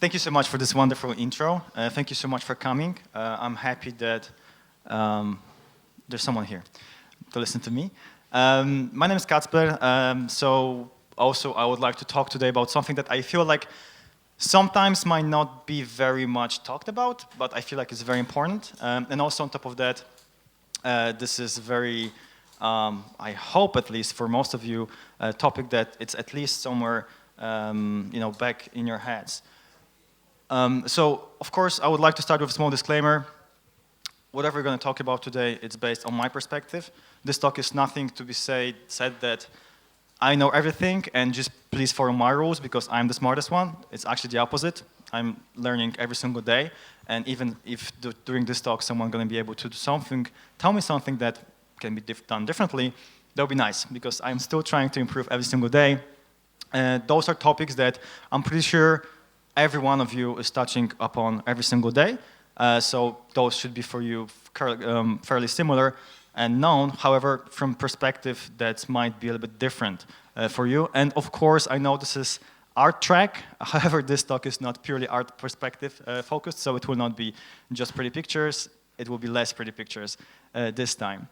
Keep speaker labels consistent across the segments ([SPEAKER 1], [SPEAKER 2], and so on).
[SPEAKER 1] Thank you so much for this wonderful intro. Thank you so much for coming. I'm happy that there's someone here to listen to me. My name is Kacper. So also I would like to talk today about something that I feel like sometimes might not be very much talked about, but I feel like it's very important. And also on top of that, this is very, I hope at least for most of you, a topic that it's at least somewhere back in your heads. So, of course, I would like to start with a small disclaimer. Whatever we're going to talk about today, it's based on my perspective. This talk is nothing to be said that I know everything and just please follow my rules because I'm the smartest one. It's actually the opposite. I'm learning every single day. And even if during this talk someone's going to be able to do something, tell me something that can be done differently, that would be nice because I'm still trying to improve every single day. Those are topics that I'm pretty sure every one of you is touching upon every single day. So those should be for you fairly similar and known. However, from perspective that might be a little bit different for you. And of course, I know this is art track. However, this talk is not purely art perspective focused, so it will not be just pretty pictures. It will be less pretty pictures this time.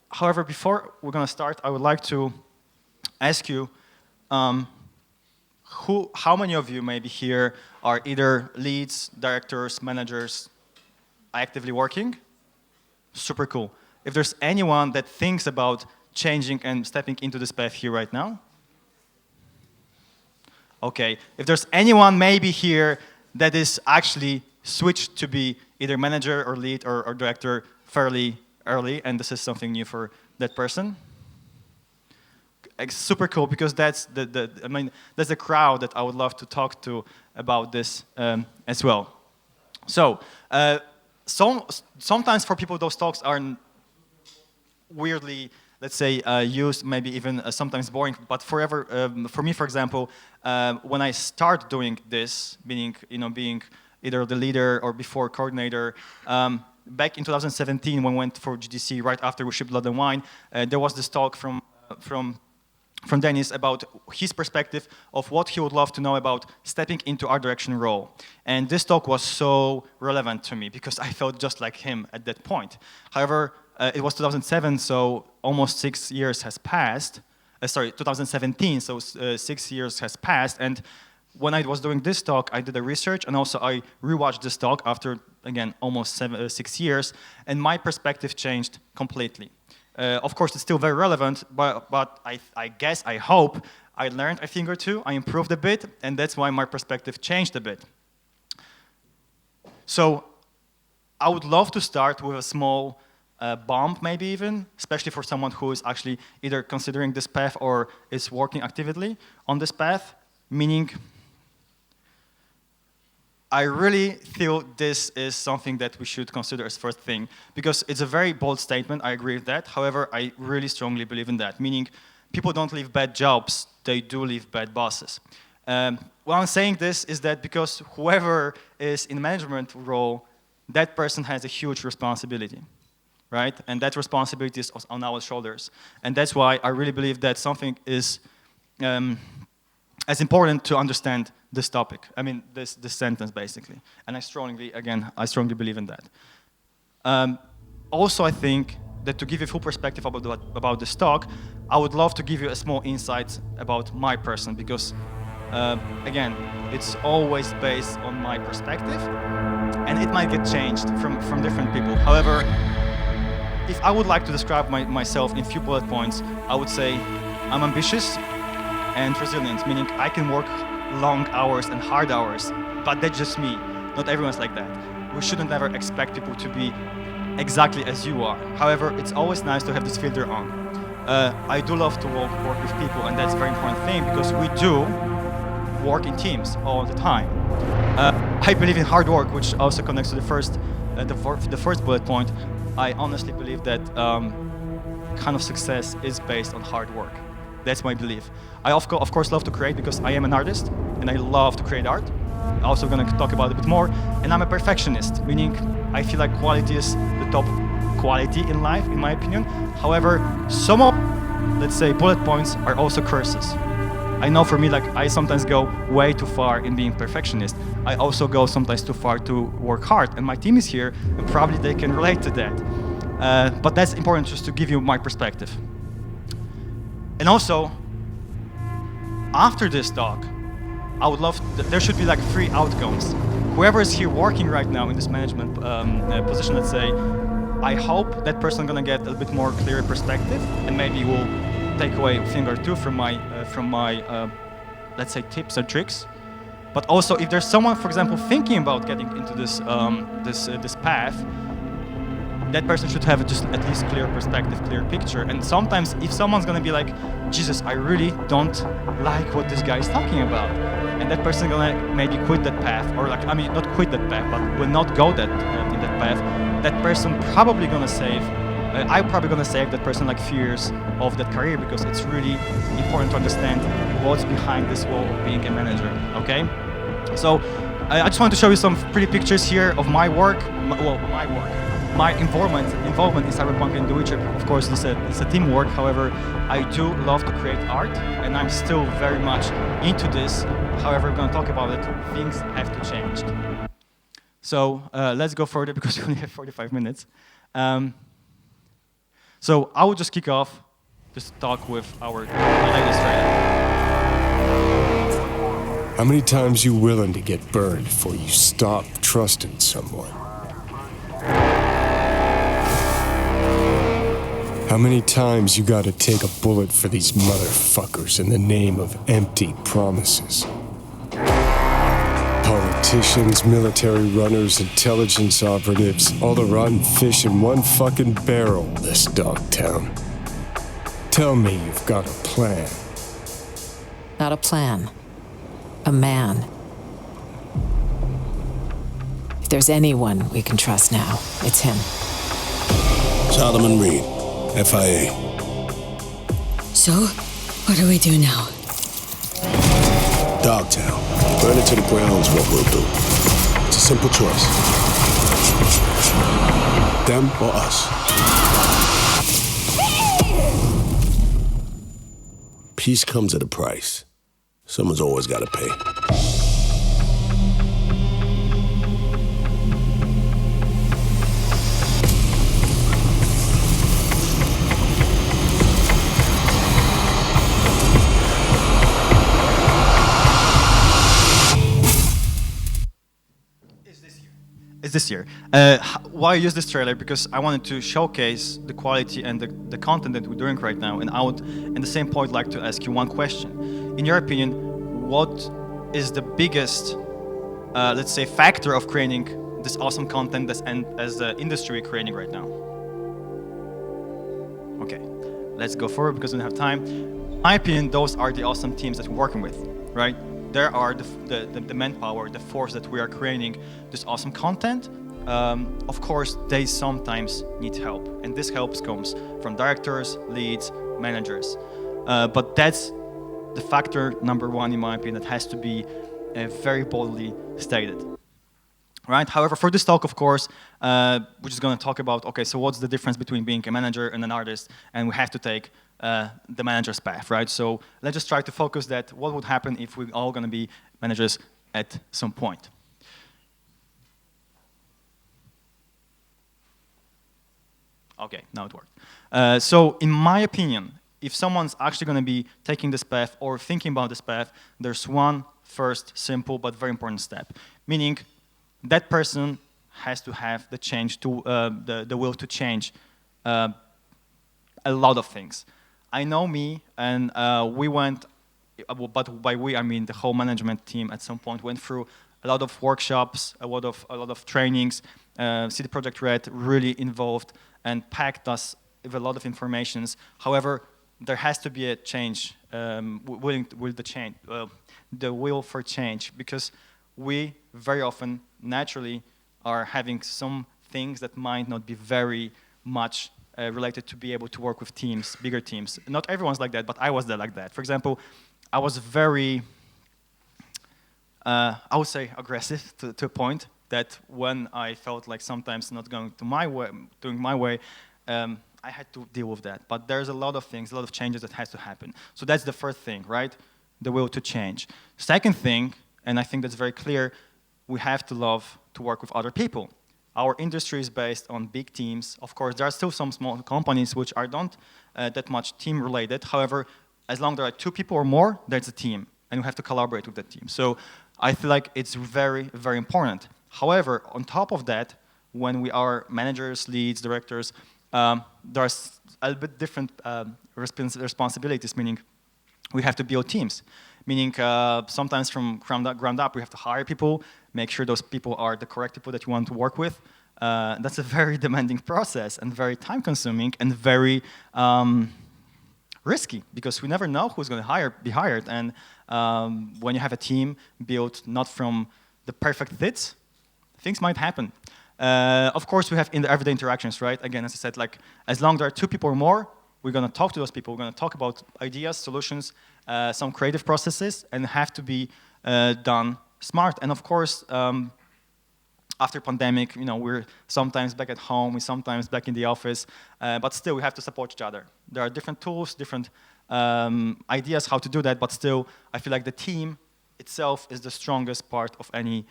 [SPEAKER 1] However, before we're going to start, I would like to ask you, how many of you maybe here are either leads, directors, managers, actively working? Super cool. If there's anyone that thinks about changing and stepping into this path here right now? Okay. If there's anyone maybe here that is actually switched to be either manager or lead or director fairly early, and this is something new for that person? It's super cool because that's that's the crowd that I would love to talk to about this as well. So sometimes for people those talks are weirdly, let's say, used, maybe even sometimes boring. But for me, for example, when I start doing this, meaning being either the leader or before coordinator. Back in 2017, when we went for GDC, right after we shipped Blood and Wine, there was this talk from Dennis about his perspective of what he would love to know about stepping into art direction role. And this talk was so relevant to me because I felt just like him at that point. However, it was 2007, so almost 6 years has passed. 2017, so 6 years has passed. And when I was doing this talk, I did a research, and also I rewatched this talk after, again, almost 6 years, and my perspective changed completely. Of course, it's still very relevant, but I guess, I hope, I learned a thing or two, I improved a bit, and that's why my perspective changed a bit. So I would love to start with a small bump, maybe even, especially for someone who is actually either considering this path or is working actively on this path, meaning I really feel this is something that we should consider as first thing, because it's a very bold statement, I agree with that. However, I really strongly believe in that, meaning people don't leave bad jobs, they do leave bad bosses. Why I'm saying this is that because whoever is in management role, that person has a huge responsibility, right? And that responsibility is on our shoulders. And that's why I really believe that something is as important to understand this topic. I mean, this sentence, basically. And I strongly believe in that. Also, I think that to give you full perspective about this talk, I would love to give you a small insight about my person, because, again, it's always based on my perspective, and it might get changed from different people. However, if I would like to describe myself in a few bullet points, I would say I'm ambitious and resilient, meaning I can work long hours and hard hours, but that's just me. Not everyone's like that. We shouldn't ever expect people to be exactly as you are. However, it's always nice to have this filter on. I do love to work with people, and that's a very important thing because we do work in teams all the time. I believe in hard work, which also connects to the first bullet point. I honestly believe that kind of success is based on hard work. That's my belief. I of course love to create because I am an artist and I love to create art. I'm also going to talk about it a bit more. And I'm a perfectionist, meaning I feel like quality is the top quality in life, in my opinion. However, some of, let's say, bullet points are also curses. I know for me, like I sometimes go way too far in being perfectionist. I also go sometimes too far to work hard, and my team is here, and probably they can relate to that. But that's important just to give you my perspective. And also, after this talk, I would love, there should be like 3 outcomes. Whoever is here working right now in this management position, let's say, I hope that person gonna get a bit more clear perspective, and maybe will take away a thing or two from my let's say, tips and tricks. But also, if there's someone, for example, thinking about getting into this this path, that person should have just at least clear perspective, clear picture. And sometimes, if someone's gonna be like, Jesus, I really don't like what this guy is talking about, and that person gonna maybe quit that path, or like, I mean, not quit that path, but will not go that in that path, that person probably gonna save. I'm probably gonna save that person like few years of that career, because it's really important to understand what's behind this wall of being a manager. Okay, so I just want to show you some pretty pictures here of my work. My involvement in Cyberpunk and The Witcher, of course, it's a teamwork. However, I do love to create art, and I'm still very much into this. However, we're going to talk about it. Things have to change. So let's go further, because we only have 45 minutes. So I will just kick off this talk with our latest trailer.
[SPEAKER 2] How many times you willing to get burned before you stop trusting someone? How many times you gotta take a bullet for these motherfuckers in the name of empty promises? Politicians, military runners, intelligence operatives, all the rotten fish in one fucking barrel, this dog town. Tell me you've got a plan.
[SPEAKER 3] Not a plan. A man. If there's anyone we can trust now, it's him.
[SPEAKER 4] Solomon Reed, FIA.
[SPEAKER 5] So, what do we do now?
[SPEAKER 4] Dogtown. Burn it to the ground's what we'll do. It's a simple choice. Them or us. Peace comes at a price. Someone's always got to pay.
[SPEAKER 1] This year. Why I use this trailer? Because I wanted to showcase the quality and the content that we're doing right now, and I would, at the same point, like to ask you one question. In your opinion, what is the biggest, let's say, factor of creating this awesome content as the industry we're creating right now? Okay, let's go forward because we don't have time. In my opinion, those are the awesome teams that we're working with, right? There are the manpower, the force that we are creating this awesome content. Of course, they sometimes need help, and this help comes from directors, leads, managers. But that's the factor number one, in my opinion, that has to be very boldly stated. Right? However, for this talk, of course, we're just going to talk about, okay, so what's the difference between being a manager and an artist? And we have to take the manager's path, right? So let's just try to focus that what would happen if we're all going to be managers at some point. Okay, now it worked. So in my opinion, if someone's actually going to be taking this path or thinking about this path, there's one first simple but very important step, meaning that person has to have the change to the will to change a lot of things. I know me, and we went, but by we I mean the whole management team at some point went through a lot of workshops, a lot of trainings. CD Projekt Red really involved and packed us with a lot of informations. However, there has to be a change, the will for change, because we very often naturally are having some things that might not be very much related to be able to work with teams, bigger teams. Not everyone's like that, but I was there like that. For example, I was very, I would say, aggressive to a point that when I felt like sometimes not going to my way, doing my way, I had to deal with that. But there's a lot of things, a lot of changes that has to happen. So that's the first thing, right? the will to change. Second thing, and I think that's very clear, we have to love to work with other people. Our industry is based on big teams. Of course, there are still some small companies which are not that much team-related. However, as long as there are 2 people or more, there's a team, and we have to collaborate with that team. So I feel like it's very, very important. However, on top of that, when we are managers, leads, directors, there's a little bit different responsibilities, meaning we have to build teams. Meaning sometimes from ground up, we have to hire people, make sure those people are the correct people that you want to work with. That's a very demanding process and very time-consuming and very risky because we never know who's going to be hired. And when you have a team built not from the perfect fits, things might happen. Of course, we have in the everyday interactions, right? Again, as I said, like as long as there are 2 people or more, we're going to talk to those people. We're going to talk about ideas, solutions, some creative processes, and have to be done smart. And of course, after pandemic, we're sometimes back at home, we're sometimes back in the office, but still we have to support each other. There are different tools, different ideas how to do that, but still, I feel like the team itself is the strongest part of any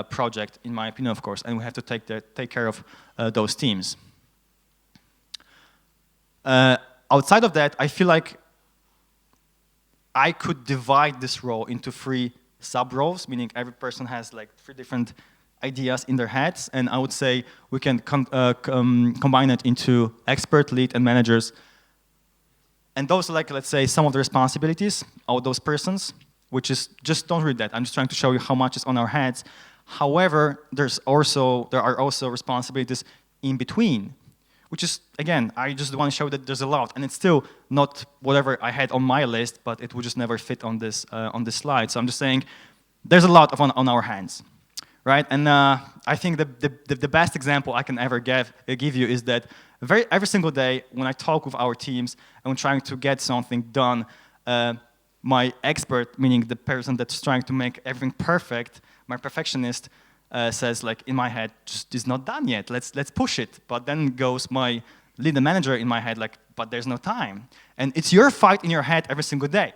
[SPEAKER 1] project, in my opinion, of course, and we have to take care of those teams. Outside of that, I feel like I could divide this role into 3 sub-roles, meaning every person has like 3 different ideas in their heads, and I would say we can combine it into expert, lead, and managers. And those are like, let's say, some of the responsibilities of those persons, which is, just don't read that. I'm just trying to show you how much is on our heads. However, there are also responsibilities in between, which is, again, I just want to show that there's a lot, and it's still not whatever I had on my list, but it would just never fit on this slide. So I'm just saying there's a lot on our hands, right? And I think the best example I can ever give you is that every single day when I talk with our teams and we're trying to get something done, my expert, meaning the person that's trying to make everything perfect, my perfectionist, says like in my head, just is not done yet. Let's push it. But then goes my leader manager in my head like, but there's no time. And it's your fight in your head every single day.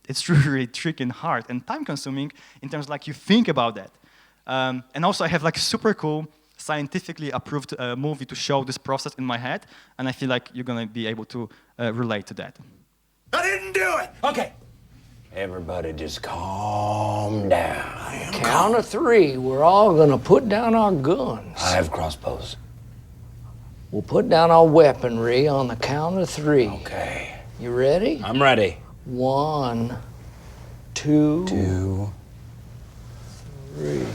[SPEAKER 1] It's really tricky and hard and time-consuming in terms of like you think about that. And also I have like a super cool, scientifically approved movie to show this process in my head, and I feel like you're gonna be able to relate to that.
[SPEAKER 6] I didn't do it! Okay. Everybody just calm down.
[SPEAKER 7] Count of 3, we're all gonna put down our guns.
[SPEAKER 6] I have crossbows.
[SPEAKER 7] We'll put down our weaponry on the count of 3.
[SPEAKER 6] Okay.
[SPEAKER 7] You ready?
[SPEAKER 6] I'm ready.
[SPEAKER 7] 1, 2,
[SPEAKER 6] 2,
[SPEAKER 7] 3.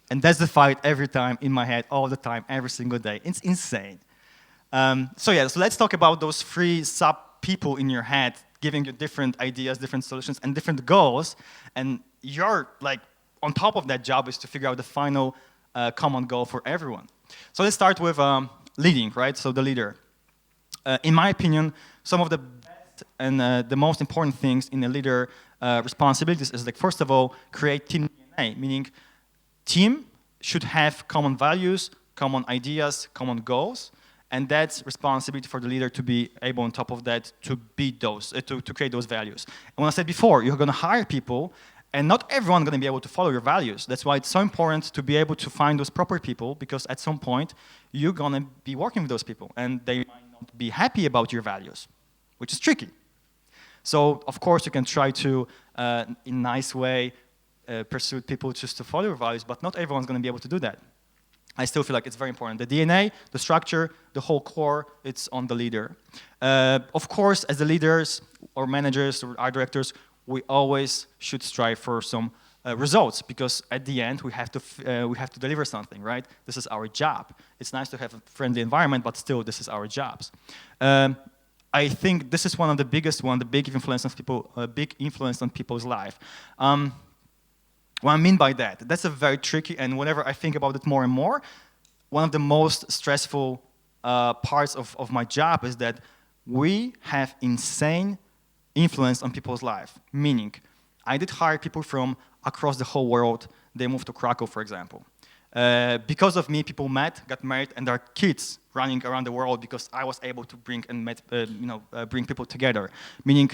[SPEAKER 1] And that's the fight every time in my head, all the time, every single day. It's insane. So let's talk about those 3 sub-people in your head, giving you different ideas, different solutions, and different goals. And your, like, on top of that job is to figure out the final common goal for everyone. So let's start with leading, right? So the leader. In my opinion, some of the best and the most important things in a leader responsibilities is, like, first of all, create team DNA, meaning team should have common values, common ideas, common goals, and that's responsibility for the leader to be able, on top of that, to beat those, to create those values. And when I said before, you're going to hire people, and not everyone's going to be able to follow your values. That's why it's so important to be able to find those proper people, because at some point, you're going to be working with those people, and they might not be happy about your values, which is tricky. So, of course, you can try to, in a nice way, pursue people just to follow your values, but not everyone's going to be able to do that. I still feel like it's very important. The DNA, the structure, the whole core, it's on the leader. Of course, as the leaders or managers or art directors, we always should strive for some results, because at the end we have to deliver something, right? This is our job. It's nice to have a friendly environment, but still, this is our jobs. I think this is one of the biggest one, the big influence on people's life. What I mean by that, that's a very tricky, and whenever I think about it more and more, one of the most stressful parts of my job is that we have insane influence on people's life. Meaning, I did hire people from across the whole world. They moved to Krakow, for example. Because of me, people met, got married, and their kids running around the world because I was able to bring people together. Meaning,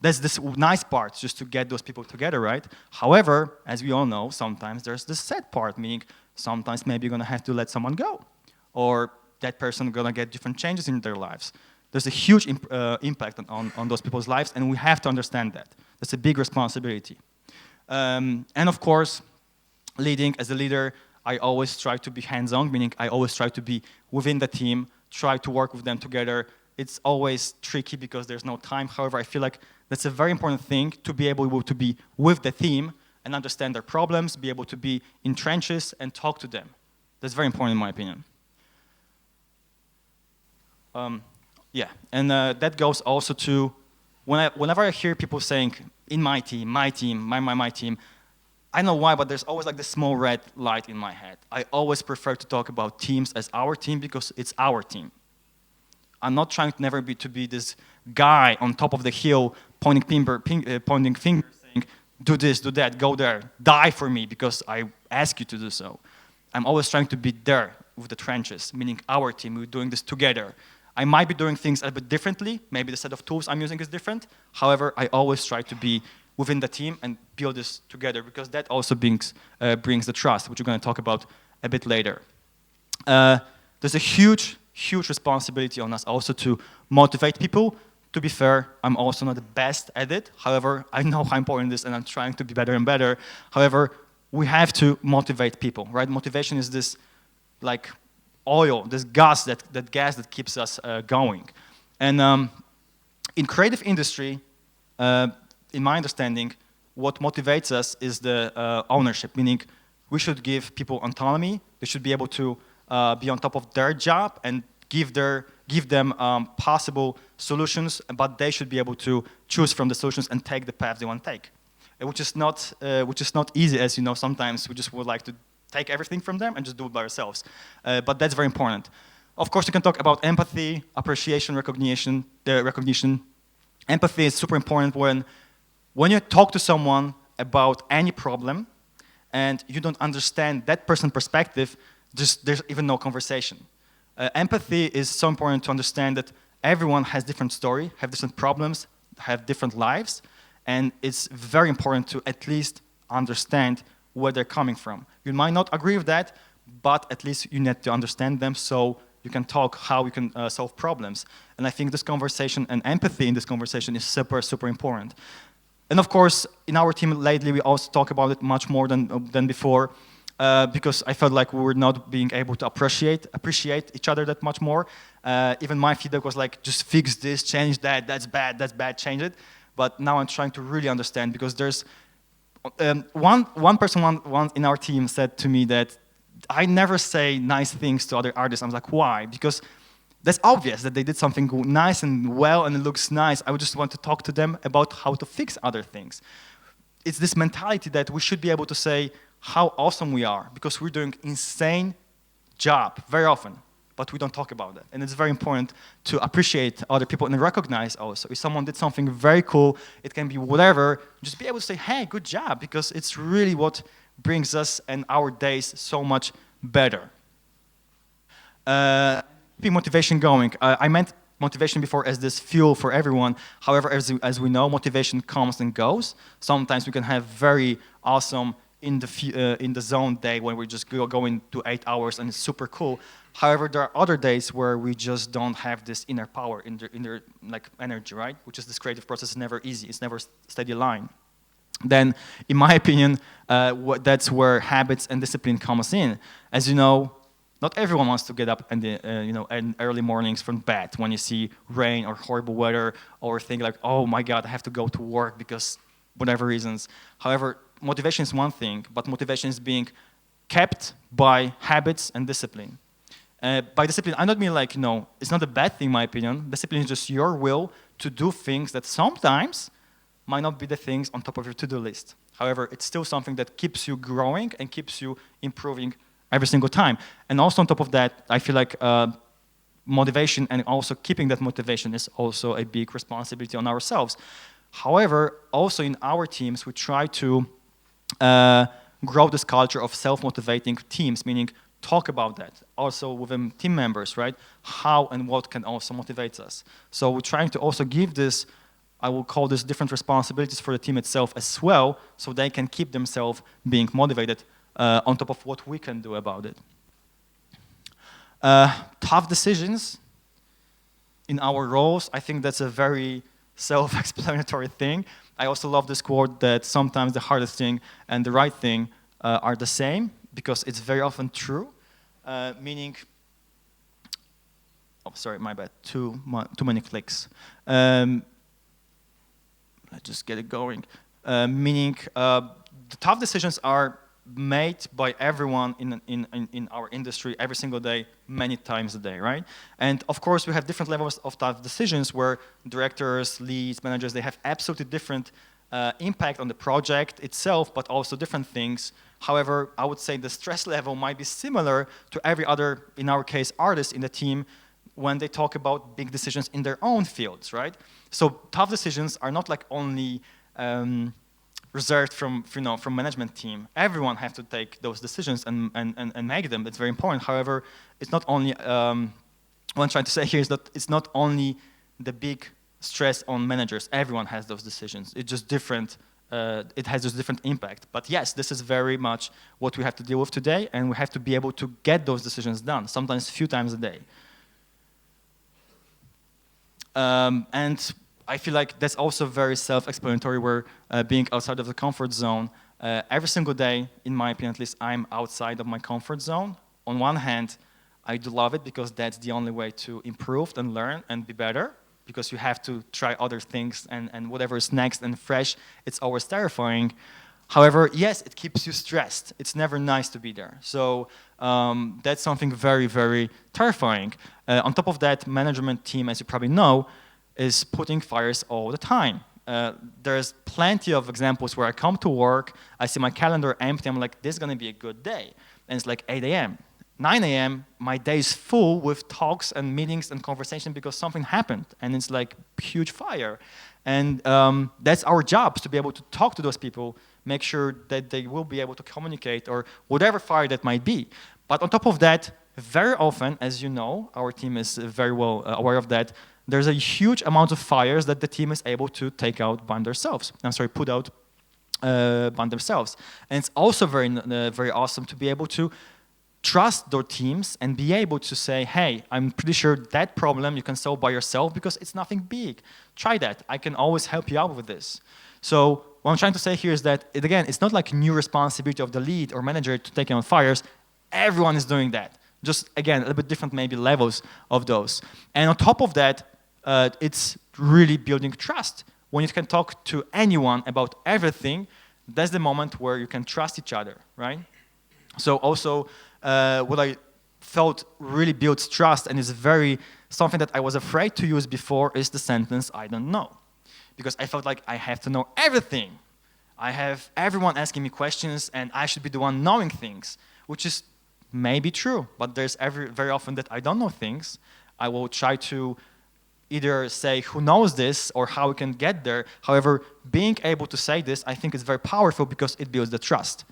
[SPEAKER 1] there's this nice part just to get those people together, right? However, as we all know, sometimes there's this sad part, meaning sometimes maybe you're gonna have to let someone go, or that person gonna get different changes in their lives. There's a huge impact on those people's lives, and we have to understand that. That's a big responsibility. And of course, leading as a leader, I always try to be hands-on, meaning I always try to be within the team, try to work with them together. It's always tricky because there's no time. However, I feel like that's a very important thing to be able to be with the team and understand their problems, be able to be in trenches and talk to them. That's very important in my opinion. Yeah, and that goes also to whenever I hear people saying, in my team, my team, my team, I don't know why, but there's always like this small red light in my head. I always prefer to talk about teams as our team because it's our team. I'm not trying to never to be this guy on top of the hill pointing finger saying, do this, do that, go there, die for me because I ask you to do so. I'm always trying to be there with the trenches, meaning our team, we're doing this together. I might be doing things a bit differently, maybe the set of tools I'm using is different. However, I always try to be within the team and build this together because that also brings the trust, which we're going to talk about a bit later. There's a huge responsibility on us also to motivate people. To be fair, I'm also not the best at it. However, I know how important it is and I'm trying to be better and better. However, we have to motivate people, right? Motivation is this like oil, this gas, that gas that keeps us going. And in creative industry, in my understanding, what motivates us is the ownership, meaning we should give people autonomy. They should be able to be on top of their job and give them possible solutions, but they should be able to choose from the solutions and take the path they want to take, which is not easy, as you know. Sometimes we just would like to take everything from them and just do it by ourselves, but that's very important. Of course, you can talk about empathy, appreciation, recognition. Empathy is super important when you talk to someone about any problem and you don't understand that person's perspective, there's even no conversation. Empathy is so important to understand that everyone has different story, have different problems, have different lives, and it's very important to at least understand where they're coming from. You might not agree with that, but at least you need to understand them so you can talk how you can solve problems. And I think this conversation and empathy in this conversation is super, super important. And of course, in our team lately, we also talk about it much more than before, because I felt like we were not being able to appreciate each other that much more. Even my feedback was like, just fix this, change that, that's bad, change it. But now I'm trying to really understand, because there's one person in our team said to me that I never say nice things to other artists. I was like, why? Because that's obvious that they did something nice and well and it looks nice. I would just want to talk to them about how to fix other things. It's this mentality that we should be able to say how awesome we are, because we're doing insane job very often, but we don't talk about that. And it's very important to appreciate other people and recognize also. If someone did something very cool, it can be whatever, just be able to say, hey, good job, because it's really what brings us and our days so much better. Keeping motivation going. I meant motivation before as this fuel for everyone. However, as we know, motivation comes and goes. Sometimes we can have very awesome in the zone day when we just go to 8 hours and it's super cool. However, there are other days where we just don't have this inner power, inner like energy, right? Which is this creative process is never easy. It's never steady line. Then, in my opinion, that's where habits and discipline comes in. As you know, not everyone wants to get up in early mornings from bed when you see rain or horrible weather, or think like, oh my God, I have to go to work because whatever reasons. However, motivation is one thing, but motivation is being kept by habits and discipline. By discipline, I don't mean like, it's not a bad thing in my opinion. Discipline is just your will to do things that sometimes might not be the things on top of your to-do list. However, it's still something that keeps you growing and keeps you improving every single time. And also on top of that, I feel like motivation and also keeping that motivation is also a big responsibility on ourselves. However, also in our teams, we try to grow this culture of self-motivating teams, meaning talk about that, also within team members, right? How and what can also motivate us. So we're trying to also give this, I will call this different responsibilities for the team itself as well, so they can keep themselves being motivated on top of what we can do about it. Tough decisions in our roles, I think that's a very self-explanatory thing. I also love this quote that sometimes the hardest thing and the right thing are the same, because it's very often true, meaning, oh, sorry, my bad, too many clicks. Let's just get it going. Meaning, the tough decisions are made by everyone in our industry every single day, many times a day, right? And of course, we have different levels of tough decisions where directors, leads, managers, they have absolutely different impact on the project itself, but also different things. However, I would say the stress level might be similar to every other, in our case, artist in the team when they talk about big decisions in their own fields, right? So tough decisions are not like only reserved from management team. Everyone has to take those decisions and make them. It's very important. However, it's not only, what I'm trying to say here is that it's not only the big stress on managers. Everyone has those decisions. It's just different. It has just different impact. But yes, this is very much what we have to deal with today, and we have to be able to get those decisions done, sometimes a few times a day. And I feel like that's also very self-explanatory, where being outside of the comfort zone, every single day, in my opinion at least, I'm outside of my comfort zone. On one hand, I do love it because that's the only way to improve and learn and be better, because you have to try other things, and whatever is next and fresh, it's always terrifying. However, yes, it keeps you stressed. It's never nice to be there. So that's something very, very terrifying. On top of that, management team, as you probably know, is putting fires all the time. There's plenty of examples where I come to work, I see my calendar empty, I'm like, this is gonna be a good day. And it's like 8 a.m. 9 a.m., my day is full with talks and meetings and conversation because something happened, and it's like huge fire. And that's our job, to be able to talk to those people, make sure that they will be able to communicate, or whatever fire that might be. But on top of that, very often, as you know, our team is very well aware of that, there's a huge amount of fires that the team is able to take out by themselves. Put out by themselves. And it's also very awesome to be able to trust their teams and be able to say, hey, I'm pretty sure that problem you can solve by yourself because it's nothing big. Try that. I can always help you out with this. So what I'm trying to say here is that, again, it's not like a new responsibility of the lead or manager to take on fires. Everyone is doing that. Just, again, a little bit different maybe levels of those. And on top of that, it's really building trust. When you can talk to anyone about everything, that's the moment where you can trust each other, right? So also, what I felt really builds trust, and is something that I was afraid to use before, is the sentence, I don't know. Because I felt like I have to know everything. I have everyone asking me questions, and I should be the one knowing things, which is maybe true, but there's very often that I don't know things. I will try to either say who knows this or how we can get there. However, being able to say this, I think is very powerful because it builds the trust.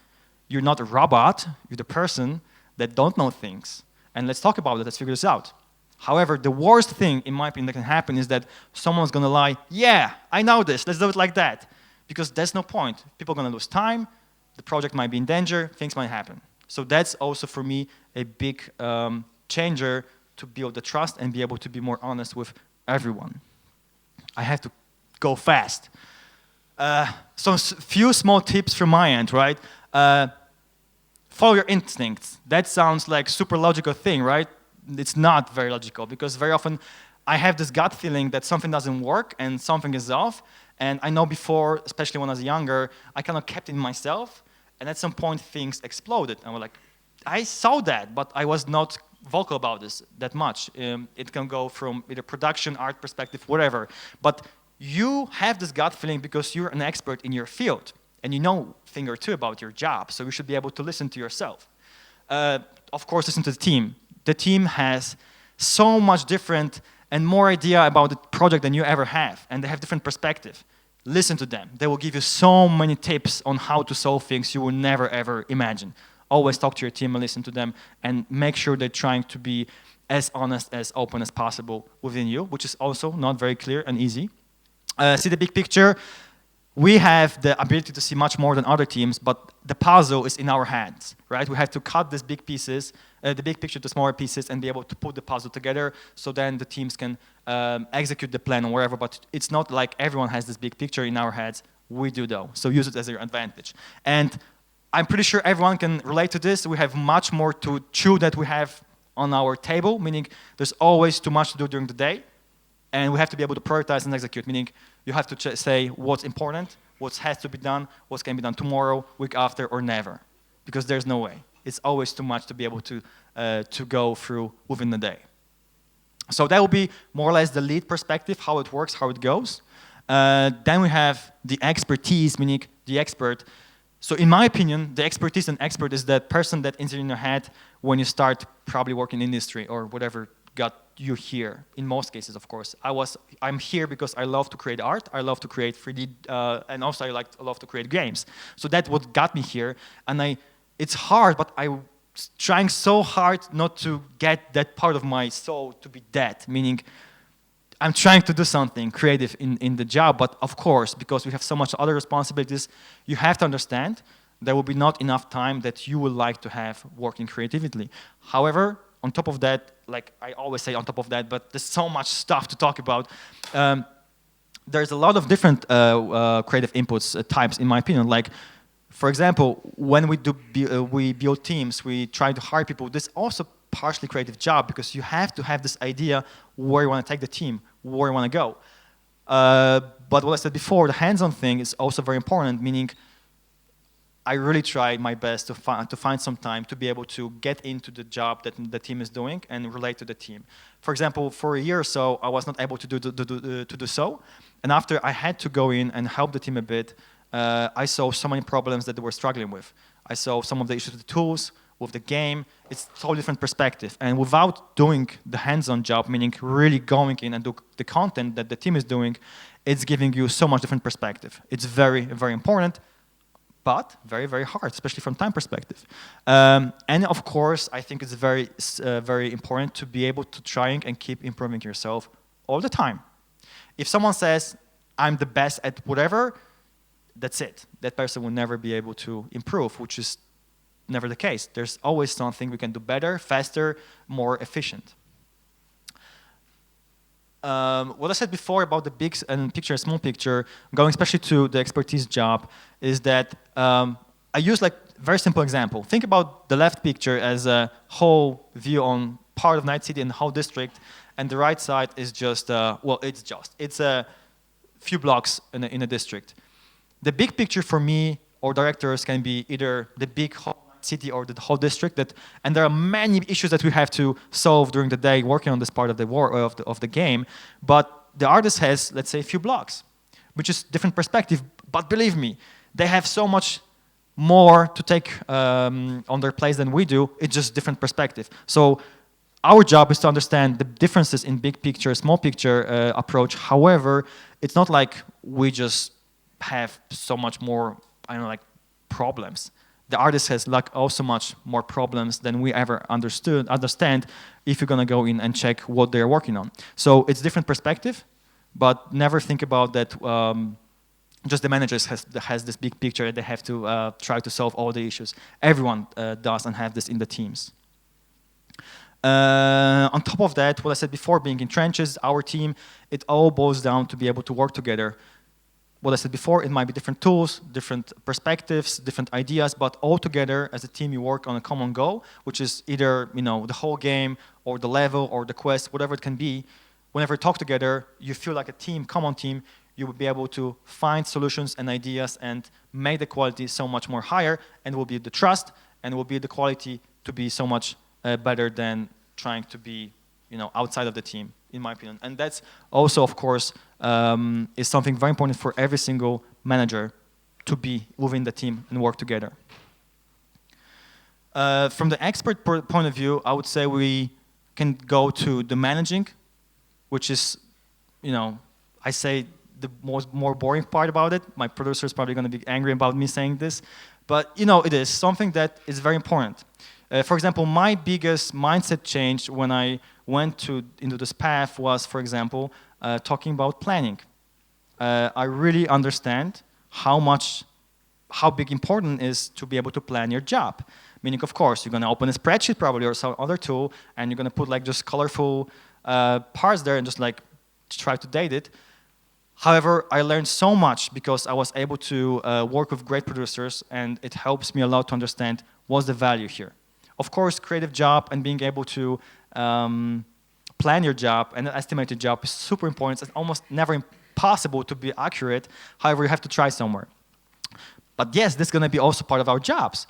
[SPEAKER 1] You're not a robot, you're the person that don't know things. And let's talk about it, let's figure this out. However, the worst thing, in my opinion, that can happen is that someone's gonna lie, yeah, I know this, let's do it like that. Because there's no point. People are gonna lose time, the project might be in danger, things might happen. So that's also, for me, a big changer to build the trust and be able to be more honest with everyone. I have to go fast. So few small tips from my end, right? Follow your instincts. That sounds like super logical thing, right? It's not very logical, because very often I have this gut feeling that something doesn't work and something is off. And I know before, especially when I was younger, I kind of kept it in myself, and at some point things exploded. And I was like, I saw that, but I was not vocal about this that much. It can go from either production, art perspective, whatever. But you have this gut feeling because you're an expert in your field, and you know a thing or two about your job, so you should be able to listen to yourself. Of course, listen to the team. The team has so much different and more idea about the project than you ever have, and they have different perspective. Listen to them. They will give you so many tips on how to solve things you will never ever imagine. always talk to your team and listen to them, and make sure they're trying to be as honest, as open as possible within you, which is also not very clear and easy. See the big picture. We have the ability to see much more than other teams, but the puzzle is in our hands, right? We have to cut these big pieces, the big picture to smaller pieces, and be able to put the puzzle together, so then the teams can execute the plan or wherever. But it's not like everyone has this big picture in our heads. We do though, so use it as your advantage. And I'm pretty sure everyone can relate to this. We have much more to chew that we have on our table, meaning there's always too much to do during the day. And we have to be able to prioritize and execute, meaning you have to say what's important, what has to be done, what can be done tomorrow, week after, or never. Because there's no way. It's always too much to be able to go through within the day. So that will be more or less the lead perspective, how it works, how it goes. Then we have the expertise, meaning the expert. So in my opinion, the expertise and expert is that person that is in your head when you start probably working in industry or whatever got you here, in most cases, of course. I'm here because I love to create art, I love to create 3D, and also I love to create games. So that's what got me here, and it's hard, but I'm trying so hard not to get that part of my soul to be dead, meaning I'm trying to do something creative in the job, but of course, because we have so much other responsibilities, you have to understand there will be not enough time that you would like to have working creatively. However, on top of that, like I always say on top of that, but there's so much stuff to talk about. There's a lot of different creative inputs types, in my opinion. Like, for example, when we build teams, we try to hire people. This is also partially creative job because you have to have this idea where you want to take the team, where you want to go. But what I said before, the hands-on thing is also very important, meaning I really try my best to find some time to be able to get into the job that the team is doing and relate to the team. For example, for a year or so, I was not able to do so. And after I had to go in and help the team a bit, I saw so many problems that they were struggling with. I saw some of the issues with the tools, with the game. It's a totally different perspective. And without doing the hands-on job, meaning really going in and do the content that the team is doing, it's giving you so much different perspective. It's very, very important, but very, very hard, especially from time perspective. And of course, I think it's very, very important to be able to try and keep improving yourself all the time. If someone says, I'm the best at whatever, that's it. That person will never be able to improve, which is never the case. There's always something we can do better, faster, more efficient. What I said before about the big and picture and small picture, going especially to the expertise job, is that I use like very simple example. Think about the left picture as a whole view on part of Night City and the whole district, and the right side is just, it's a few blocks in a district. The big picture for me or directors can be either the big whole city or the whole district, and there are many issues that we have to solve during the day working on this part of the game, but the artist has, let's say, a few blocks, which is different perspective, but believe me, they have so much more to take on their place than we do. It's just different perspective. So our job is to understand the differences in big picture, small picture approach. However, it's not like we just have so much more, problems. The artist has like also much more problems than we ever understand if you're gonna go in and check what they're working on. So it's different perspective, but never think about that just the managers has this big picture. They have to try to solve all the issues. Everyone does and have this in the teams. On top of that, what I said before, being in trenches, our team, it all boils down to be able to work together. What I said before, it might be different tools, different perspectives, different ideas, but all together as a team you work on a common goal, which is either the whole game or the level or the quest, whatever it can be. Whenever you talk together, you feel like a team, common team. You will be able to find solutions and ideas and make the quality so much more higher, and will be the trust and will be the quality to be so much better than trying to be outside of the team, in my opinion. And that's also, of course, is something very important for every single manager to be within the team and work together. From the expert point of view, I would say we can go to the managing, which is, I say the more boring part about it. My producer is probably going to be angry about me saying this, But it is something that is very important. For example, my biggest mindset change when I went into this path was, for example, talking about planning. I really understand how big important is to be able to plan your job. Meaning, of course, you're going to open a spreadsheet probably or some other tool, and you're going to put like just colorful parts there and just like try to date it. However, I learned so much because I was able to work with great producers, and it helps me a lot to understand what's the value here. Of course, creative job and being able to plan your job and estimate your job is super important. It's almost never impossible to be accurate. However, you have to try somewhere. But yes, this is going to be also part of our jobs.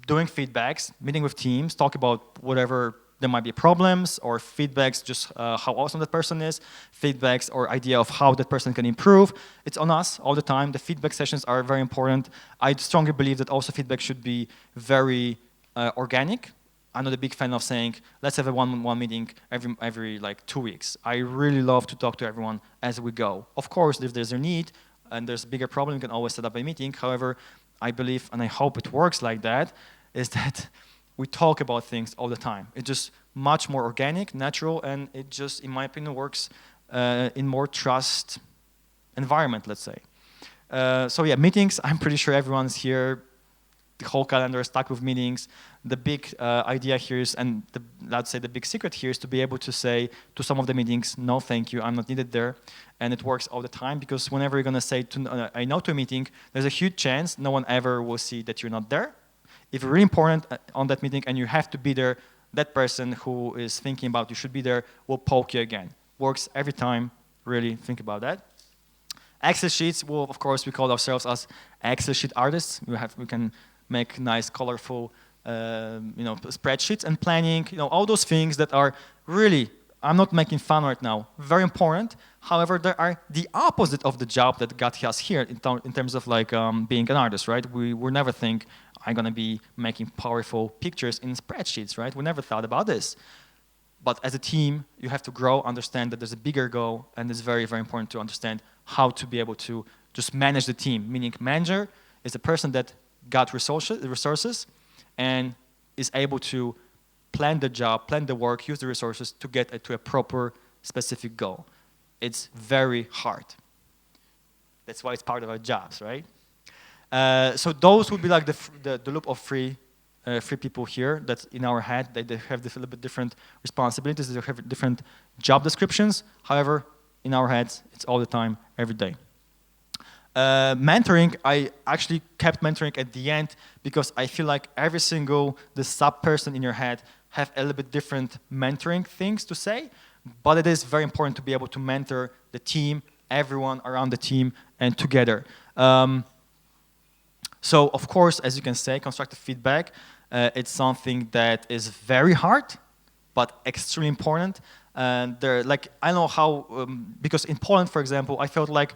[SPEAKER 1] Doing feedbacks, meeting with teams, talk about whatever there might be problems or feedbacks, just how awesome that person is, feedbacks or idea of how that person can improve. It's on us all the time. The feedback sessions are very important. I strongly believe that also feedback should be very organic. I'm not a big fan of saying, let's have a one-on-one meeting every like 2 weeks. I really love to talk to everyone as we go. Of course, if there's a need and there's a bigger problem, you can always set up a meeting. However, I believe, and I hope it works like that, is that we talk about things all the time. It's just much more organic, natural, and it just, in my opinion, works in more trust environment, let's say. So yeah, meetings, I'm pretty sure everyone's here. The whole calendar is stacked with meetings. The big idea here is, and let's say the big secret here is to be able to say to some of the meetings, no thank you, I'm not needed there. And it works all the time because whenever you're gonna say I no to a meeting, there's a huge chance no one ever will see that you're not there. If you're really important on that meeting and you have to be there, that person who is thinking about you should be there will poke you again. Works every time, really think about that. Excel sheets, well, of course, we call ourselves as Excel sheet artists. We can make nice, colorful, spreadsheets and planning, all those things that are really, I'm not making fun right now, very important. However, they are the opposite of the job that got us here in terms of like being an artist, right? We never think I'm gonna be making powerful pictures in spreadsheets, right? We never thought about this. But as a team, you have to grow, understand that there's a bigger goal, and it's very, very important to understand how to be able to just manage the team. Meaning manager is the person that got resources and is able to plan the job, plan the work, use the resources to get to a proper specific goal. It's very hard. That's why it's part of our jobs, right? So those would be like the loop of three people here that's in our head. They have a little bit different responsibilities, they have different job descriptions. However, in our heads, it's all the time, every day. Mentoring, I actually kept mentoring at the end because I feel like every single the sub person in your head have a little bit different mentoring things to say, but it is very important to be able to mentor the team, everyone around the team, and together. So of course, as you can say, constructive feedback, it's something that is very hard, but extremely important. And I know how, because in Poland, for example, I felt like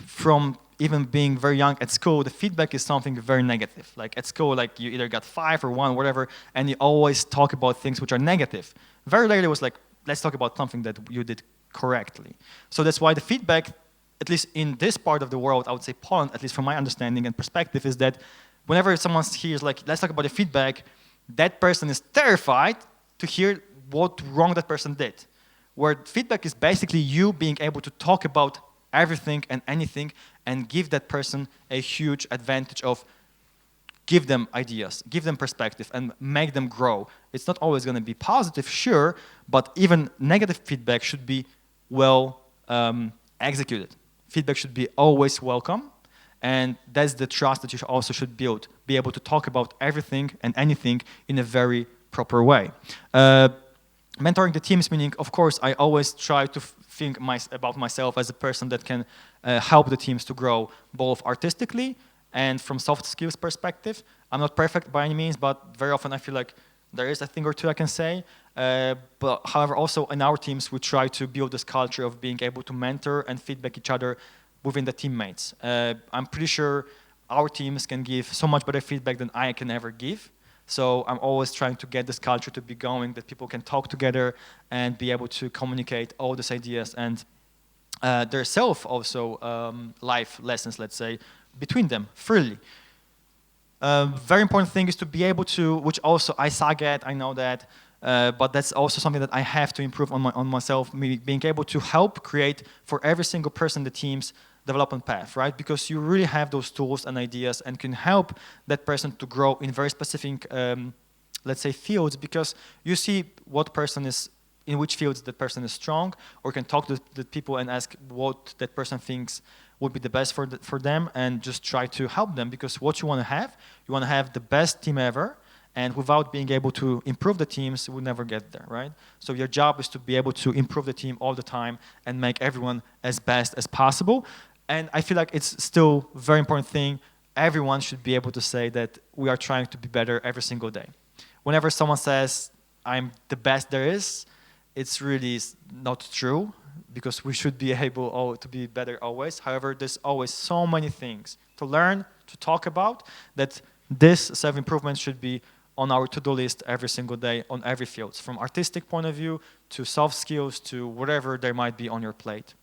[SPEAKER 1] from even being very young at school, the feedback is something very negative. Like at school, like you either got 5 or 1, whatever, and you always talk about things which are negative. Very rarely it was like, let's talk about something that you did correctly. So that's why the feedback, at least in this part of the world, I would say Poland, at least from my understanding and perspective, is that whenever someone hears like, let's talk about the feedback, that person is terrified to hear what wrong that person did. Where feedback is basically you being able to talk about everything and anything and give that person a huge advantage of give them ideas, give them perspective, and make them grow. It's not always going to be positive, sure, but even negative feedback should be well executed. Feedback should be always welcome, and that's the trust that you also should build. Be able to talk about everything and anything in a very proper way. Mentoring the teams, meaning, of course, I always try to think about myself as a person that can help the teams to grow both artistically and from soft skills perspective. I'm not perfect by any means, but very often I feel like there is a thing or two I can say. But however, also in our teams, we try to build this culture of being able to mentor and feedback each other within the teammates. I'm pretty sure our teams can give so much better feedback than I can ever give. So I'm always trying to get this culture to be going, that people can talk together and be able to communicate all these ideas and their self also life lessons, let's say, between them freely. Very important thing is to be able to, which also I suck at, I know that, but that's also something that I have to improve on myself, me being able to help create for every single person the team's development path, right? Because you really have those tools and ideas and can help that person to grow in very specific, let's say, fields, because you see what person is, in which fields that person is strong, or can talk to the people and ask what that person thinks would be the best for them, and just try to help them, because what you want to have the best team ever, and without being able to improve the teams, we'll never get there, right? So your job is to be able to improve the team all the time and make everyone as best as possible. And I feel like it's still a very important thing. Everyone should be able to say that we are trying to be better every single day. Whenever someone says, I'm the best there is, it's really not true, because we should be able to be better always. However, there's always so many things to learn, to talk about, that this self-improvement should be on our to-do list every single day on every field, from artistic point of view to soft skills to whatever there might be on your plate.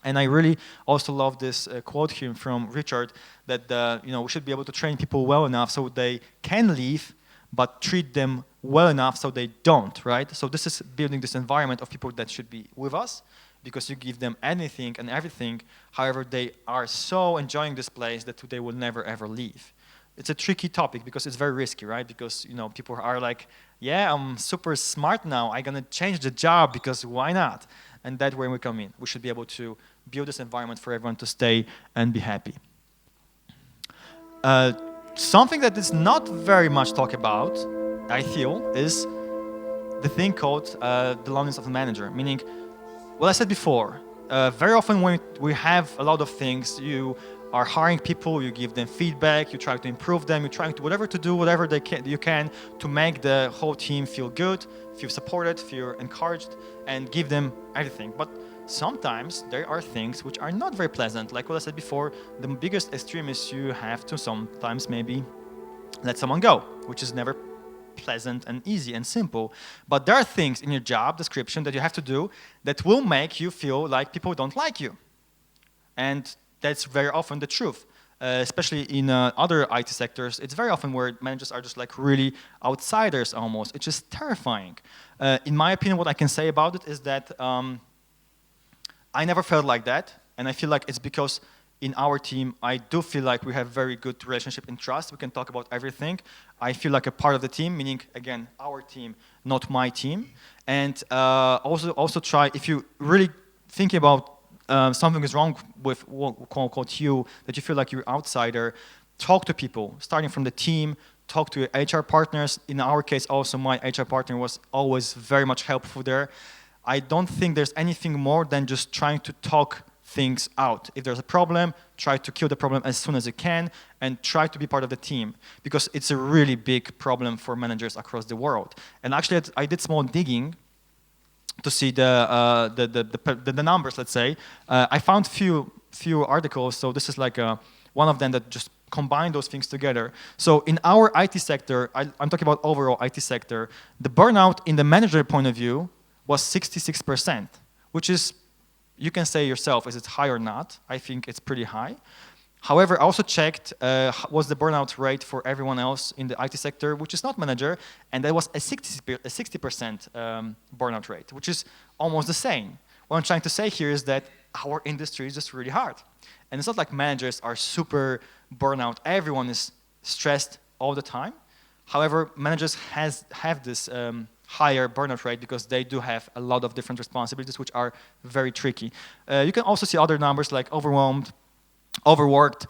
[SPEAKER 1] And I really also love this quote here from Richard, that we should be able to train people well enough so they can leave, but treat them well enough so they don't, right? So this is building this environment of people that should be with us, because you give them anything and everything. However, they are so enjoying this place that they will never ever leave. It's a tricky topic because it's very risky, right? Because people are like, yeah, I'm super smart now, I'm gonna change the job because why not? And that's where we come in. We should be able to build this environment for everyone to stay and be happy. Something that is not very much talked about, I feel, is the thing called the loneliness of the manager. Meaning, what I said before, very often when we have a lot of things, you are hiring people, you give them feedback, you try to improve them, you're trying to whatever you can to make the whole team feel good, feel supported, feel encouraged, and give them everything. But sometimes there are things which are not very pleasant. Like what I said before, the biggest extreme is you have to sometimes maybe let someone go, which is never pleasant and easy and simple. But there are things in your job description that you have to do that will make you feel like people don't like you. And that's very often the truth. Especially in other IT sectors, it's very often where managers are just like really outsiders almost. It's just terrifying. In my opinion, what I can say about it is that I never felt like that, and I feel like it's because in our team, I do feel like we have very good relationship and trust. We can talk about everything. I feel like a part of the team, meaning, again, our team, not my team. And also try, if you really think about something is wrong with quote you, that you feel like you're outsider, talk to people, starting from the team, talk to your HR partners. In our case, also, my HR partner was always very much helpful there. I don't think there's anything more than just trying to talk things out. If there's a problem, try to kill the problem as soon as you can and try to be part of the team, because it's a really big problem for managers across the world. And actually, I did small digging to see the numbers, let's say. I found few articles, so this is like one of them that just combine those things together. So in our IT sector, I'm talking about overall IT sector, the burnout in the manager point of view was 66%, which is, you can say yourself, is it high or not? I think it's pretty high. However, I also checked what's the burnout rate for everyone else in the IT sector, which is not manager, and that was a 60% burnout rate, which is almost the same. What I'm trying to say here is that our industry is just really hard. And it's not like managers are super burnout. Everyone is stressed all the time. However, managers have this higher burnout rate because they do have a lot of different responsibilities which are very tricky. You can also see other numbers like overwhelmed, overworked,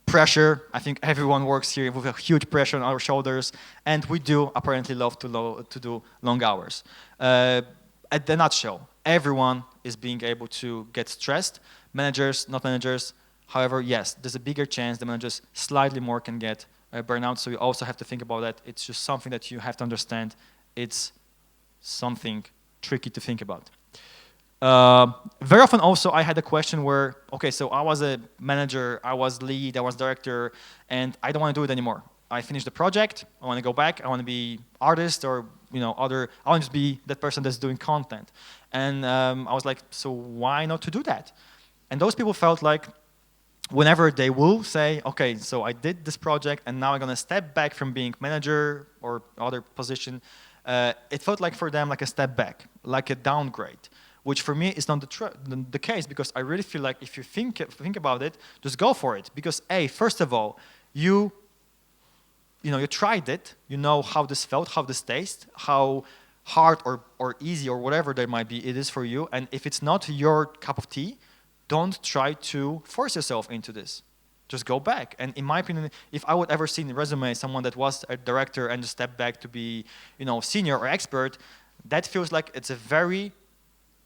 [SPEAKER 1] pressure. I think everyone works here with a huge pressure on our shoulders, and we do apparently love to do long hours. At the nutshell, everyone is being able to get stressed. Managers, not managers. However, yes, there's a bigger chance the managers slightly more can get burnout, so you also have to think about that. It's just something that you have to understand. It's something tricky to think about. Very often also I had a question where, okay, so I was a manager, I was lead, I was director, and I don't want to do it anymore. I finished the project, I want to go back, I want to be artist or I want to just be that person that's doing content. And I was like, so why not to do that? And those people felt like, whenever they will say, okay, so I did this project and now I'm gonna step back from being manager or other position, it felt like for them like a step back, like a downgrade, which for me is not the case, because I really feel like if you think about it, just go for it. Because first of all, you tried it, you know how this felt, how this tastes, how hard or easy or whatever there might be it is for you, and if it's not your cup of tea, don't try to force yourself into this. Just go back. And in my opinion, if I would ever see in the resume someone that was a director and just stepped back to be, senior or expert, that feels like it's a very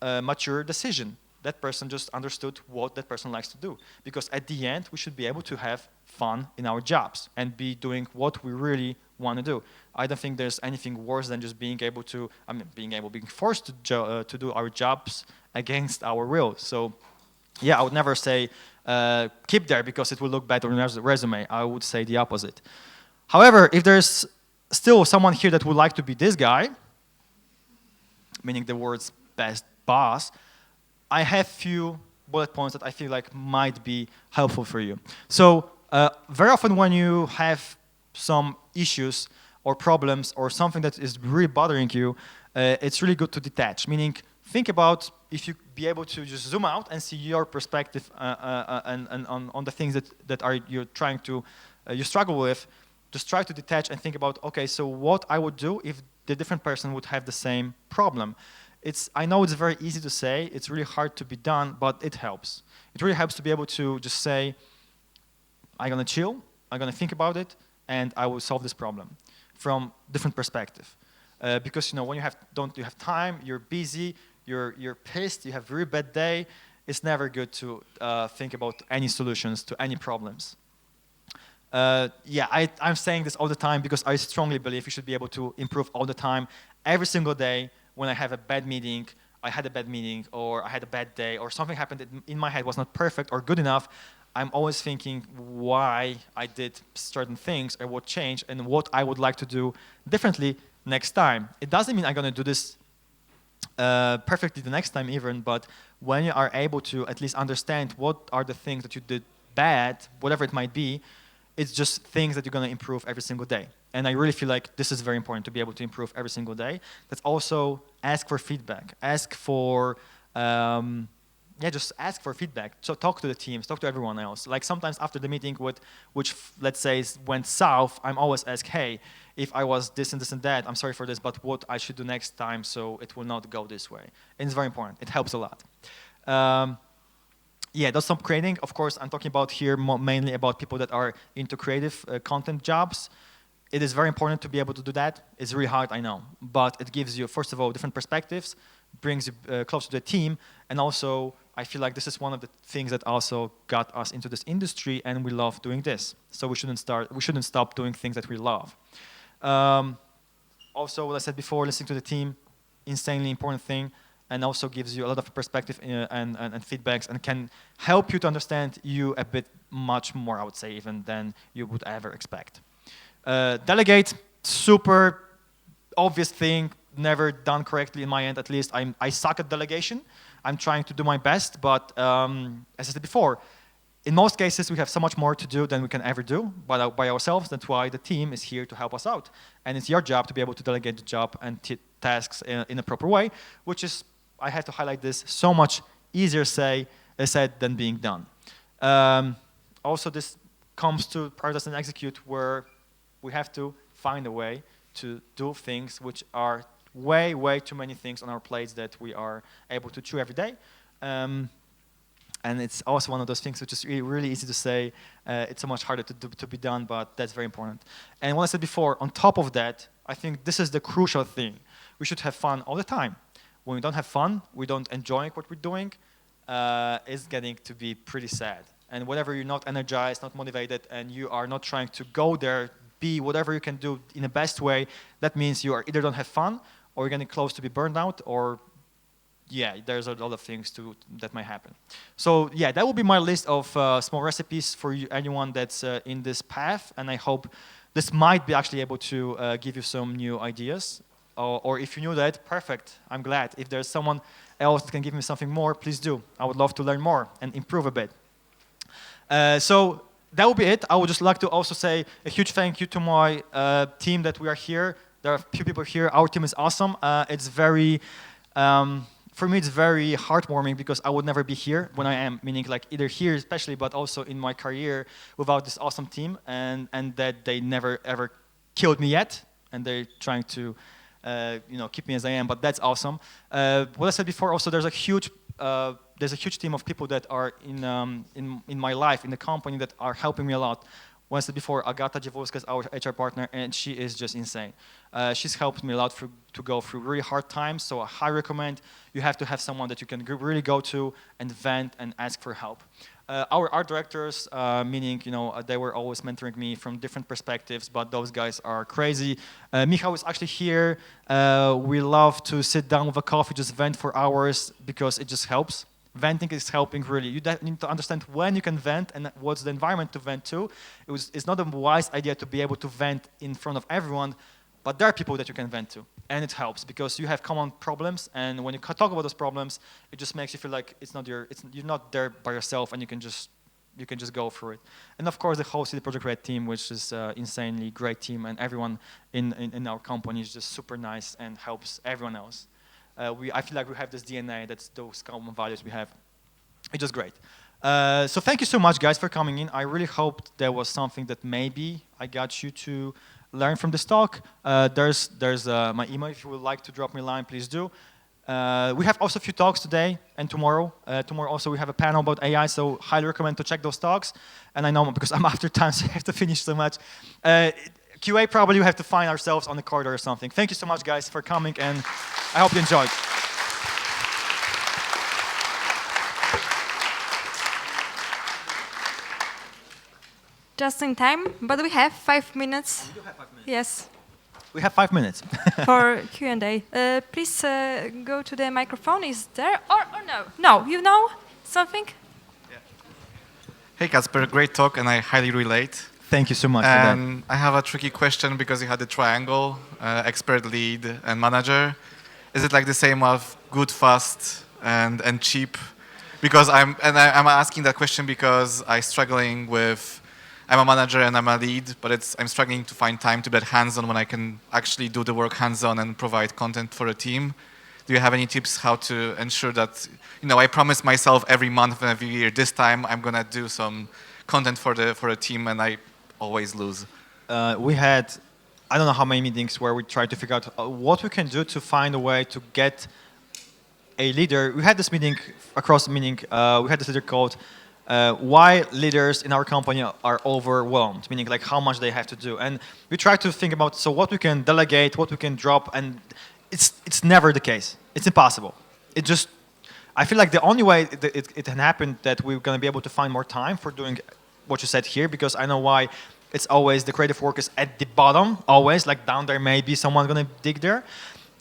[SPEAKER 1] mature decision. That person just understood what that person likes to do. Because at the end, we should be able to have fun in our jobs and be doing what we really want to do. I don't think there's anything worse than just being forced to do our jobs against our will. So, yeah, I would never say keep there because it will look bad on your resume. I would say the opposite. However, if there's still someone here that would like to be this guy, meaning the words best boss, I have few bullet points that I feel like might be helpful for you. So very often when you have some issues or problems or something that is really bothering you, it's really good to detach, meaning think about if you be able to just zoom out and see your perspective and on the things that you struggle with. Just try to detach and think about, okay, so what I would do if the different person would have the same problem. I know it's very easy to say, it's really hard to be done, but it helps. It really helps to be able to just say, I'm gonna chill, I'm gonna think about it, and I will solve this problem from different perspective. Because when you have time, you're busy, you're pissed, you have a very bad day, it's never good to think about any solutions to any problems. I'm saying this all the time because I strongly believe you should be able to improve all the time. Every single day when I have a bad meeting, I had a bad meeting, or I had a bad day, or something happened that in my head was not perfect or good enough, I'm always thinking why I did certain things or what changed and what I would like to do differently next time. It doesn't mean I'm going to do this perfectly the next time even, but when you are able to at least understand what are the things that you did bad, whatever it might be, it's just things that you're going to improve every single day. And I really feel like this is very important to be able to improve every single day. That's also ask for feedback. Ask for, just ask for feedback. So talk to the teams, talk to everyone else. Like sometimes after the meeting, which let's say went south, I'm always asked, hey, if I was this and this and that, I'm sorry for this, but what I should do next time so it will not go this way. And it's very important. It helps a lot. That's some creating. Of course, I'm talking about here mainly about people that are into creative content jobs. It is very important to be able to do that. It's really hard, I know. But it gives you, first of all, different perspectives, brings you closer to the team, and also I feel like this is one of the things that also got us into this industry, and we love doing this. So we shouldn't stop doing things that we love. Also, what I said before, listening to the team, insanely important thing, and also gives you a lot of perspective and feedbacks, and can help you to understand you a bit much more, I would say, even than you would ever expect. Delegate, super obvious thing, never done correctly in my end, at least. I suck at delegation. I'm trying to do my best, but as I said before, in most cases, we have so much more to do than we can ever do by ourselves. That's why the team is here to help us out. And it's your job to be able to delegate the job and tasks in a proper way, which is, I have to highlight this, so much easier said than being done. Also, this comes to prioritize and execute, where we have to find a way to do things which are way, way too many things on our plates that we are able to chew every day. And it's also one of those things which is really, really easy to say. It's so much harder to be done, but that's very important. And what I said before, on top of that, I think this is the crucial thing. We should have fun all the time. When we don't have fun, we don't enjoy what we're doing, it's getting to be pretty sad. And whenever you're not energized, not motivated, and you are not trying to go there, be whatever you can do in the best way, that means you are either don't have fun, or you're getting close to be burned out, or there's a lot of things that might happen. So that will be my list of small recipes for anyone that's in this path, and I hope this might be actually able to give you some new ideas. Or if you knew that, perfect, I'm glad. If there's someone else that can give me something more, please do. I would love to learn more and improve a bit. So that will be it. I would just like to also say a huge thank you to my team that we are here. There are a few people here. Our team is awesome. It's very, for me, it's very heartwarming because I would never be here when I am, meaning like either here especially, but also in my career without this awesome team, and that they never ever killed me yet, and they're trying to, keep me as I am. But that's awesome. What I said before, also there's a huge team of people that are in my life, in the company, that are helping me a lot. What I said before, Agata Dziewulska is our HR partner, and she is just insane. She's helped me a lot to go through really hard times, so I highly recommend you have to have someone that you can really go to and vent and ask for help. Our art directors, meaning, they were always mentoring me from different perspectives, but those guys are crazy. Michał is actually here. We love to sit down with a coffee, just vent for hours, because it just helps. Venting is helping really. You need to understand when you can vent and what's the environment to vent to. It's not a wise idea to be able to vent in front of everyone, but there are people that you can vent to, and it helps because you have common problems, and when you talk about those problems, it just makes you feel like you're not there by yourself, and you can just go through it. And of course, the whole CD Projekt Red team, which is insanely great team, and everyone in our company is just super nice and helps everyone else. I feel like we have this DNA, that's those common values we have. It's just great. So thank you so much, guys, for coming in. I really hoped there was something that maybe I got you to learn from this talk. There's my email. If you would like to drop me a line, please do. We have also a few talks today and tomorrow. Tomorrow also we have a panel about AI, so highly recommend to check those talks. And I know because I'm after time, so I have to finish so much. QA, probably we have to find ourselves on the corridor or something. Thank you so much, guys, for coming, and I hope you enjoyed.
[SPEAKER 8] Just in time, but we have 5 minutes.
[SPEAKER 1] We do have 5 minutes.
[SPEAKER 8] Yes.
[SPEAKER 1] We have 5 minutes.
[SPEAKER 8] For Q&A. Please go to the microphone. Is there or no? No, you know something?
[SPEAKER 9] Yeah. Hey, Kacper, great talk, and I highly relate.
[SPEAKER 1] Thank you so much for that.
[SPEAKER 9] I have a tricky question because you had the triangle, expert, lead, and manager. Is it like the same of good, fast, and cheap? Because I'm asking that question because I'm a manager and I'm a lead, but I'm struggling to find time to get hands-on when I can actually do the work hands-on and provide content for a team. Do you have any tips how to ensure that, I promise myself every month and every year, this time I'm gonna do some content for a team, and I always lose.
[SPEAKER 1] We had, I don't know how many meetings where we tried to figure out what we can do to find a way to get a leader. We had this meeting, we had this leader called why leaders in our company are overwhelmed, meaning like how much they have to do. And we try to think about, so what we can delegate, what we can drop, and it's never the case. It's impossible. I feel like the only way that it can happen that we're going to be able to find more time for doing what you said here, because I know why it's always the creative work is at the bottom, always, like down there may be someone going to dig there.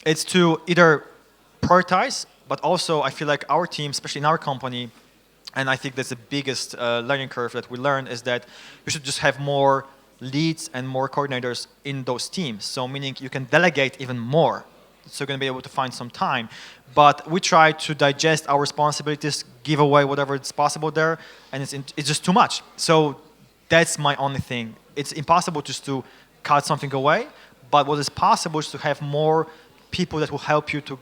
[SPEAKER 1] It's to either prioritize, but also I feel like our team, especially in our company, and I think that's the biggest learning curve that we learned, is that you should just have more leads and more coordinators in those teams. So meaning you can delegate even more. So you're going to be able to find some time. But we try to digest our responsibilities, give away whatever is possible there, and it's just too much. So that's my only thing. It's impossible just to cut something away, but what is possible is to have more people that will help you to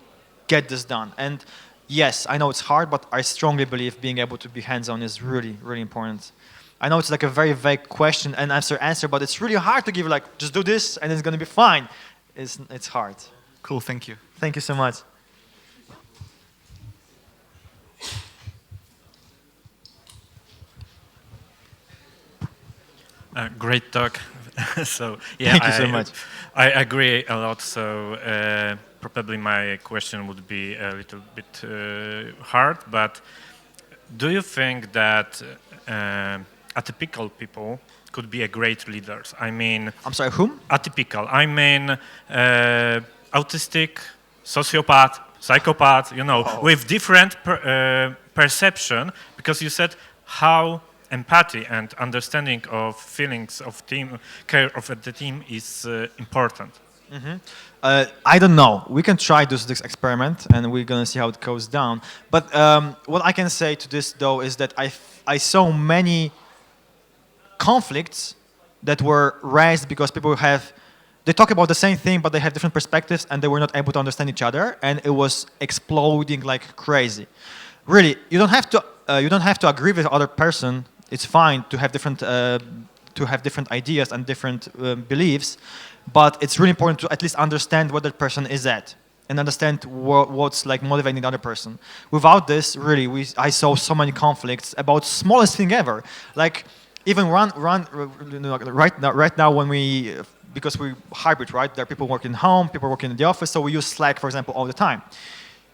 [SPEAKER 1] get this done. And yes, I know it's hard, but I strongly believe being able to be hands-on is really, really important. I know it's like a very vague question and answer, but it's really hard to give like, just do this and it's going to be fine. It's hard.
[SPEAKER 9] Cool, thank you.
[SPEAKER 1] Thank you so much.
[SPEAKER 10] Great talk. So yeah,
[SPEAKER 1] thank you so much.
[SPEAKER 10] I agree a lot. So probably my question would be a little bit hard, but do you think that atypical people could be a great leaders? I mean,
[SPEAKER 1] I'm sorry, whom?
[SPEAKER 10] Atypical. I mean, autistic, sociopath, psychopath. With different perception. Because you said how empathy and understanding of feelings of team, care of the team is important.
[SPEAKER 1] Mm-hmm. I don't know. We can try this experiment, and we're gonna see how it goes down. But what I can say to this though is that I saw many, and I think this is the biggest learning curve that we learned, is that you should just have more leads and more coordinators in those teams. So meaning you can delegate even more. So you're going to be able to find some time. But what I can say to this though is that I saw many conflicts that were raised because they talk about the same thing, but they have different perspectives, and they were not able to understand each other, and it was exploding like crazy. Really, you don't have to agree with the other person. It's fine to have different ideas and different beliefs, but it's really important to at least understand what that person is at and understand what's like motivating the other person. Without this, really, I saw so many conflicts about smallest thing ever. Like even right now when because we're hybrid, right? There are people working home, people working in the office, so we use Slack, for example, all the time.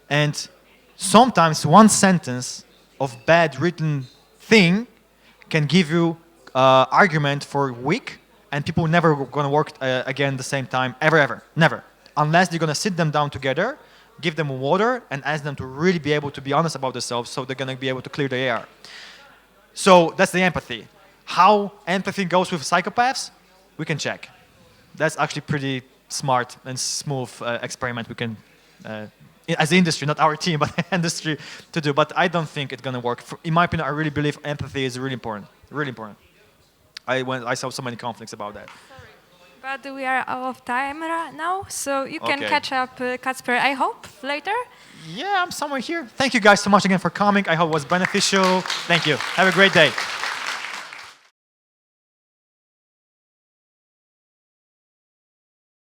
[SPEAKER 1] And sometimes one sentence of bad written thing can give you argument for a week, and people never gonna work again the same time, ever, never. Unless you're gonna sit them down together, give them water, and ask them to really be able to be honest about themselves, so they're gonna be able to clear the air. So that's the empathy. How empathy goes with psychopaths, we can check. That's actually pretty smart and smooth experiment we can, as the industry, not our team, but the industry to do. But I don't think it's gonna work. In my opinion, I really believe empathy is really important. Really important. I saw so many conflicts about that.
[SPEAKER 8] Sorry, but we are out of time right now, so you can catch up, Kacper, I hope, later.
[SPEAKER 1] Yeah, I'm somewhere here. Thank you guys so much again for coming. I hope it was beneficial. Thank you. Have a great day.